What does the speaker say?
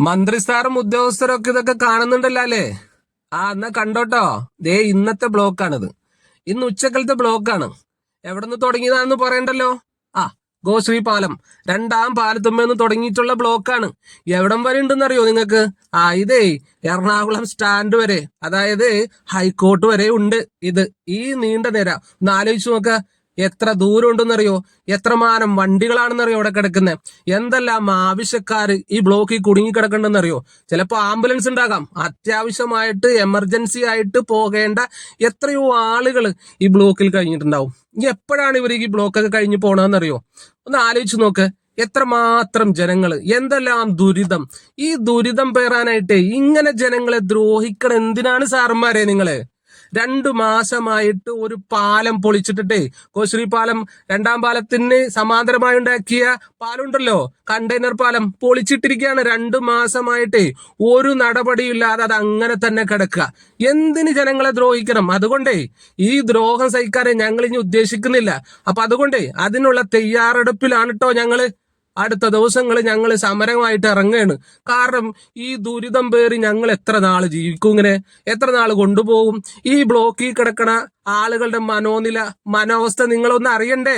മന്ത്രിസ്ഥാനം ഉദ്യോഗസ്ഥരൊക്കെ ഇതൊക്കെ കാണുന്നുണ്ടല്ലോ അല്ലേ? എന്നാ കണ്ടോട്ടോ. ദേ ഇന്നത്തെ ബ്ലോക്കാണിത്. ഇന്ന് ഉച്ചക്കലത്തെ ബ്ലോക്കാണ്. എവിടെ നിന്ന് തുടങ്ങിയതാണെന്ന് പറയണ്ടല്ലോ. ആ ഗോശ്രീ പാലം രണ്ടാം പാലത്തുമ്പെന്ന് തുടങ്ങിയിട്ടുള്ള ബ്ലോക്കാണ്. എവിടം വരെ ഉണ്ടെന്നറിയോ നിങ്ങൾക്ക്? ഇതേ എറണാകുളം സ്റ്റാൻഡ് വരെ, അതായത് ഹൈക്കോർട്ട് വരെ ഉണ്ട്. ഈ നീണ്ട നിര ഒന്ന് ആലോചിച്ച് നോക്ക. എത്ര ദൂരം ഉണ്ടെന്നറിയോ? എത്രമാനം വണ്ടികളാണെന്നറിയോ അവിടെ കിടക്കുന്നത്? എന്തെല്ലാം ആവശ്യക്കാർ ഈ ബ്ലോക്കിൽ കുടുങ്ങി കിടക്കണ്ടെന്നറിയോ? ചിലപ്പോൾ ആംബുലൻസ് ഉണ്ടാകാം, അത്യാവശ്യമായിട്ട് എമർജൻസി ആയിട്ട് പോകേണ്ട എത്രയോ ആളുകൾ ഈ ബ്ലോക്കിൽ കഴിഞ്ഞിട്ടുണ്ടാവും. എപ്പോഴാണ് ഇവർ ഈ ബ്ലോക്കൊക്കെ കഴിഞ്ഞ് പോണതെന്നറിയോ? ഒന്ന് ആലോചിച്ച് നോക്ക്. എത്രമാത്രം ജനങ്ങള്, എന്തെല്ലാം ദുരിതം. ഈ ദുരിതം പേറാനായിട്ട് ഇങ്ങനെ ജനങ്ങളെ ദ്രോഹിക്കണം എന്തിനാണ് സാറന്മാരെ നിങ്ങള്? 2 മാസമായിട്ട് ഒരു പാലം പൊളിച്ചിട്ടേ, കോശ്രീ പാലം രണ്ടാം പാലത്തിന് സമാന്തരമായി ഉണ്ടാക്കിയ പാലമുണ്ടല്ലോ, കണ്ടെയ്നർ പാലം പൊളിച്ചിട്ടിരിക്കുകയാണ്. 2 മാസമായിട്ടേ ഒരു നടപടിയില്ലാതെ അത് അങ്ങനെ തന്നെ കിടക്കുക. എന്തിന് ജനങ്ങളെ ദ്രോഹിക്കണം? അതുകൊണ്ടേ ഈ ദ്രോഹം സഹിക്കാനേ ഞങ്ങൾ ഇനി ഉദ്ദേശിക്കുന്നില്ല. അപ്പൊ അതുകൊണ്ടേ അതിനുള്ള തയ്യാറെടുപ്പിലാണ് കേട്ടോ ഞങ്ങള്. അടുത്ത ദിവസങ്ങൾ ഞങ്ങൾ സമരമായിട്ട് ഇറങ്ങുകയാണ്. കാരണം ഈ ദുരിതം പേറി ഞങ്ങൾ എത്ര നാള് ജീവിക്കും? ഇങ്ങനെ എത്ര നാള് കൊണ്ടുപോകും? ഈ ബ്ലോക്കിൽ കിടക്കണ ആളുകളുടെ മനോനില, മനോവസ്ഥ നിങ്ങളൊന്ന് അറിയണ്ടേ?